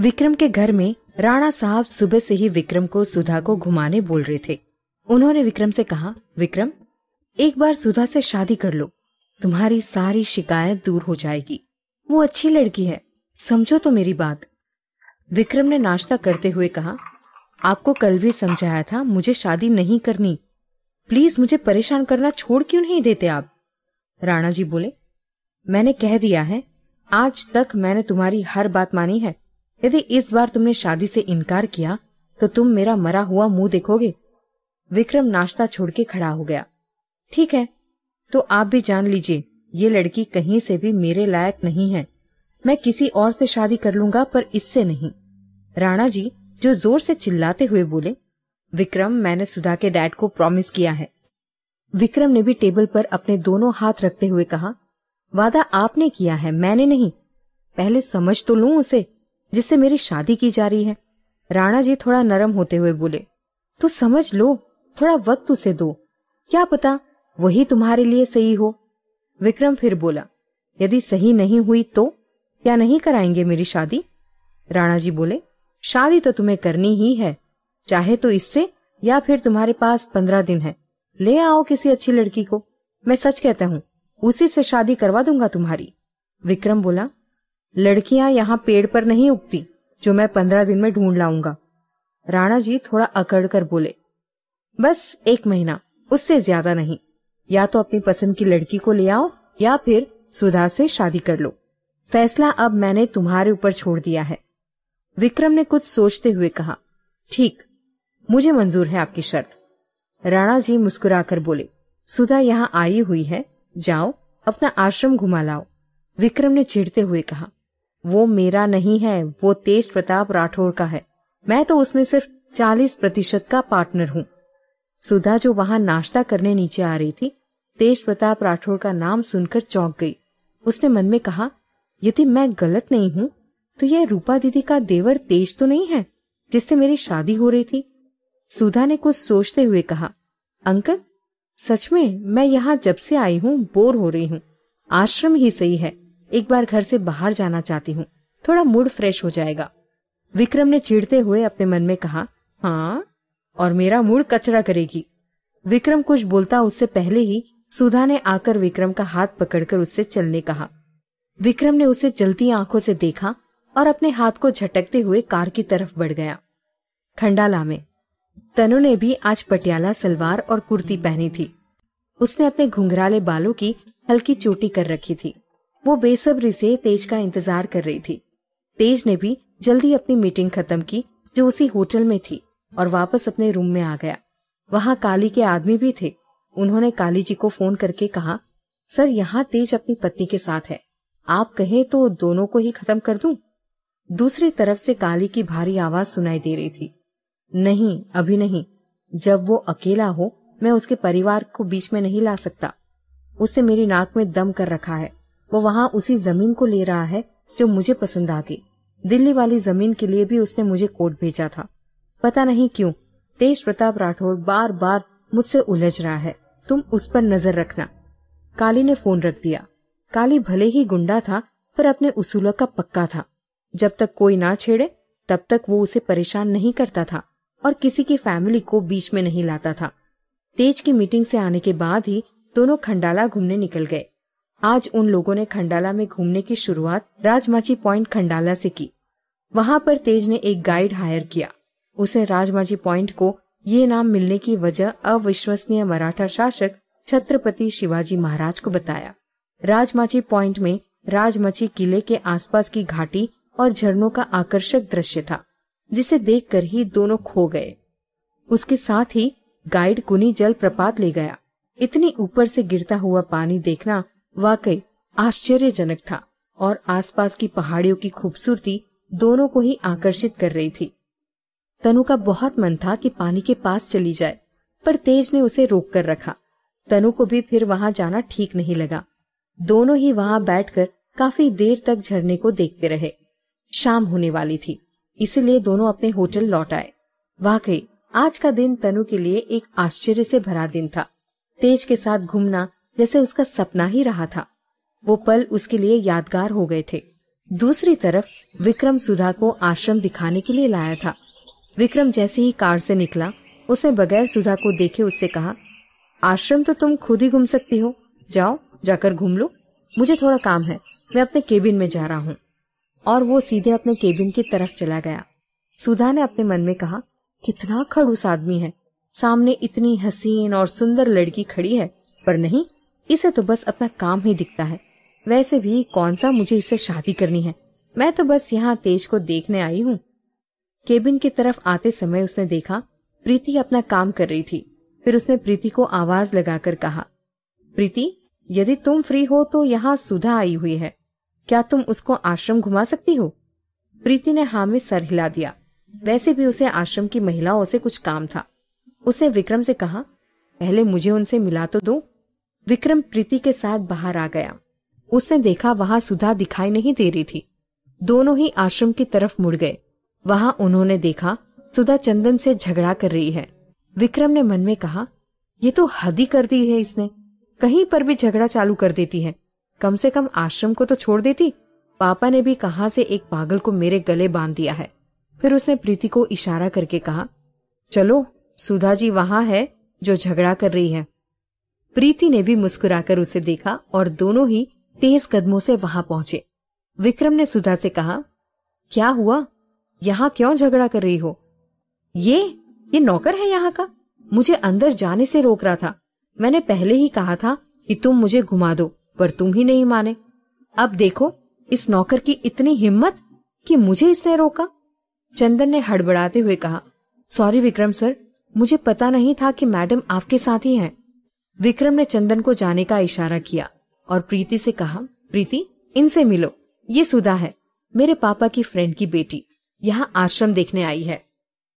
विक्रम के घर में राणा साहब सुबह से ही विक्रम को सुधा को घुमाने बोल रहे थे। उन्होंने विक्रम से कहा, विक्रम, एक बार सुधा से शादी कर लो, तुम्हारी सारी शिकायत दूर हो जाएगी। वो अच्छी लड़की है, समझो तो मेरी बात। विक्रम ने नाश्ता करते हुए कहा, आपको कल भी समझाया था मुझे शादी नहीं करनी, प्लीज मुझे परेशान करना छोड़ क्यों नहीं देते आप। राणा जी बोले, मैंने कह दिया है, आज तक मैंने तुम्हारी हर बात मानी है। यदि इस बार तुमने शादी से इनकार किया तो तुम मेरा मरा हुआ मुंह देखोगे। विक्रम नाश्ता छोड़ के खड़ा हो गया। ठीक है, तो आप भी जान लीजिए, ये लड़की कहीं से भी मेरे लायक नहीं है। मैं किसी और से शादी कर लूंगा, पर इससे नहीं। राणा जी जो जोर से चिल्लाते हुए बोले, विक्रम, मैंने सुधा के डैड को प्रॉमिस किया है। विक्रम ने भी टेबल पर अपने दोनों हाथ रखते हुए कहा, वादा आपने किया है, मैंने नहीं। पहले समझ तो लूं उसे जिससे मेरी शादी की जा रही है। राणा जी थोड़ा नरम होते हुए बोले, तो समझ लो, थोड़ा वक्त उसे दो, क्या पता वही तुम्हारे लिए सही हो। विक्रम फिर बोला, यदि सही नहीं हुई तो क्या नहीं कराएंगे मेरी शादी। राणा जी बोले, शादी तो तुम्हें करनी ही है, चाहे तो इससे या फिर तुम्हारे पास 15 दिन है, ले आओ किसी अच्छी लड़की को। मैं सच कहता हूँ, उसी से शादी करवा दूंगा तुम्हारी। विक्रम बोला, लड़कियां यहाँ पेड़ पर नहीं उगती जो मैं 15 दिन में ढूंढ लाऊंगा। राणा जी थोड़ा अकड़ कर बोले, बस 1 महीना, उससे ज्यादा नहीं। या तो अपनी पसंद की लड़की को ले आओ या फिर सुधा से शादी कर लो। फैसला अब मैंने तुम्हारे ऊपर छोड़ दिया है। विक्रम ने कुछ सोचते हुए कहा, ठीक, मुझे मंजूर है आपकी शर्त। राणा जी मुस्कुराकर बोले, सुधा यहाँ आई हुई है, जाओ अपना आश्रम घुमा लाओ। विक्रम ने चिढ़ते हुए कहा, वो मेरा नहीं है, वो तेज प्रताप राठौर का है। मैं तो उसमें सिर्फ 40% का पार्टनर हूँ। सुधा जो वहां नाश्ता करने नीचे आ रही थी, तेज प्रताप राठौर का नाम सुनकर चौंक गई। उसने मन में कहा, यदि मैं गलत नहीं हूँ तो यह रूपा दीदी का देवर तेज तो नहीं है जिससे मेरी शादी हो रही थी। सुधा ने कुछ सोचते हुए कहा, अंकल, सच में मैं यहाँ जब से आई हूँ बोर हो रही हूँ। आश्रम ही सही है, एक बार घर से बाहर जाना चाहती हूँ, थोड़ा मूड फ्रेश हो जाएगा। विक्रम ने चिढ़ते हुए अपने मन में कहा, हाँ, और मेरा मूड कचरा करेगी। विक्रम कुछ बोलता उससे पहले ही सुधा ने आकर विक्रम का हाथ पकड़कर उससे चलने कहा। विक्रम ने उसे जलती आंखों से देखा और अपने हाथ को झटकते हुए कार की तरफ बढ़ गया। खंडाला में तनु ने भी आज पटियाला सलवार और कुर्ती पहनी थी। उसने अपने घुंघराले बालों की हल्की चोटी कर रखी थी। वो बेसब्री से तेज का इंतजार कर रही थी। तेज ने भी जल्दी अपनी मीटिंग खत्म की जो उसी होटल में थी और वापस अपने रूम में आ गया। वहां काली के आदमी भी थे। उन्होंने काली जी को फोन करके कहा, सर, यहाँ तेज अपनी पत्नी के साथ है, आप कहें तो दोनों को ही खत्म कर दूं। दूसरी तरफ से काली की भारी आवाज सुनाई दे रही थी, नहीं, अभी नहीं, जब वो अकेला हो मैं उसके परिवार को बीच में नहीं ला सकता। उसने मेरी नाक में दम कर रखा है। वो वहां उसी जमीन को ले रहा है जो मुझे पसंद आ गई। दिल्ली वाली जमीन के लिए भी उसने मुझे कोर्ट भेजा था। पता नहीं क्यों तेज प्रताप राठौर बार बार मुझसे उलझ रहा है, तुम उस पर नजर रखना। काली ने फोन रख दिया। काली भले ही गुंडा था पर अपने उसूलों का पक्का था। जब तक कोई ना छेड़े तब तक वो उसे परेशान नहीं करता था और किसी की फैमिली को बीच में नहीं लाता था। तेज की मीटिंग से आने के बाद ही दोनों खंडाला घूमने निकल गए। आज उन लोगों ने खंडाला में घूमने की शुरुआत राजमाची पॉइंट खंडाला से की। वहां पर तेज ने एक गाइड हायर किया। उसे राजमाची पॉइंट को ये नाम मिलने की वजह अविश्वसनीय मराठा शासक छत्रपति शिवाजी महाराज को बताया। राजमाची पॉइंट में राजमाची किले के आसपास की घाटी और झरनों का आकर्षक दृश्य था, जिसे देखकर ही दोनों खो गए। उसके साथ ही गाइड कुनी जल प्रपात ले गया। इतनी ऊपर से गिरता हुआ पानी देखना वाकई आश्चर्यजनक था और आसपास की पहाड़ियों की खूबसूरती दोनों को ही आकर्षित कर रही थी। तनु का बहुत मन था कि पानी के पास चली जाए, पर तेज ने उसे रोक कर रखा। तनु को भी फिर वहां जाना ठीक नहीं लगा। दोनों ही वहां बैठकर काफी देर तक झरने को देखते रहे। शाम होने वाली थी, इसलिए दोनों अपने होटल लौट आए। वाकई आज का दिन तनु के लिए एक आश्चर्य से भरा दिन था। तेज के साथ घूमना जैसे उसका सपना ही रहा था। वो पल उसके लिए यादगार हो गए थे। दूसरी तरफ विक्रम सुधा को आश्रम दिखाने के लिए लाया था। विक्रम जैसे ही कार से निकला, उसने बगैर सुधा को देखे उससे कहा, आश्रम तो तुम खुद ही घूम सकती हो, जाओ जाकर घूम लो, मुझे थोड़ा काम है, मैं अपने केबिन में जा रहा हूँ। और वो सीधे अपने केबिन की तरफ चला गया। सुधा ने अपने मन में कहा, कितना खड़ूस आदमी है, सामने इतनी हसीन और सुंदर लड़की खड़ी है, पर नहीं, इसे तो बस अपना काम ही दिखता है। वैसे भी कौन सा मुझे इससे शादी करनी है, मैं तो बस यहाँ तेज को देखने आई हूँ। केबिन की तरफ आते समय उसने देखा प्रीति अपना काम कर रही थी। फिर उसने प्रीति को आवाज लगाकर कहा, प्रीति, यदि तुम फ्री हो तो यहाँ सुधा आई हुई है, क्या तुम उसको आश्रम घुमा सकती हो? प्रीति ने हाँ में सर हिला दिया। वैसे भी उसे आश्रम की महिलाओं से कुछ काम था। उसने विक्रम से कहा, पहले मुझे उनसे मिला तो दो। विक्रम प्रीति के साथ बाहर आ गया। उसने देखा वहां सुधा दिखाई नहीं दे रही थी। दोनों ही आश्रम की तरफ मुड़ गए। वहां उन्होंने देखा सुधा चंदन से झगड़ा कर रही है। विक्रम ने मन में कहा, ये तो हद ही कर दी है इसने, कहीं पर भी झगड़ा चालू कर देती है। कम से कम आश्रम को तो छोड़ देती। पापा ने भी कहां से एक पागल को मेरे गले बांध दिया है। फिर उसने प्रीति को इशारा करके कहा, चलो, सुधा जी वहां है जो झगड़ा कर रही है। प्रीति ने भी मुस्कुराकर उसे देखा और दोनों ही तेज कदमों से वहां पहुंचे। विक्रम ने सुधा से कहा, क्या हुआ, यहाँ क्यों झगड़ा कर रही हो? ये नौकर है यहाँ का, मुझे अंदर जाने से रोक रहा था। मैंने पहले ही कहा था कि तुम मुझे घुमा दो, पर तुम ही नहीं माने। अब देखो, इस नौकर की इतनी हिम्मत कि मुझे इसने रोका। चंदन ने हड़बड़ाते हुए कहा, सॉरी विक्रम सर, मुझे पता नहीं था कि मैडम आपके साथ ही हैं। विक्रम ने चंदन को जाने का इशारा किया और प्रीति से कहा, प्रीति, इनसे मिलो, ये सुधा है, मेरे पापा की फ्रेंड की बेटी, यहाँ आश्रम देखने आई है।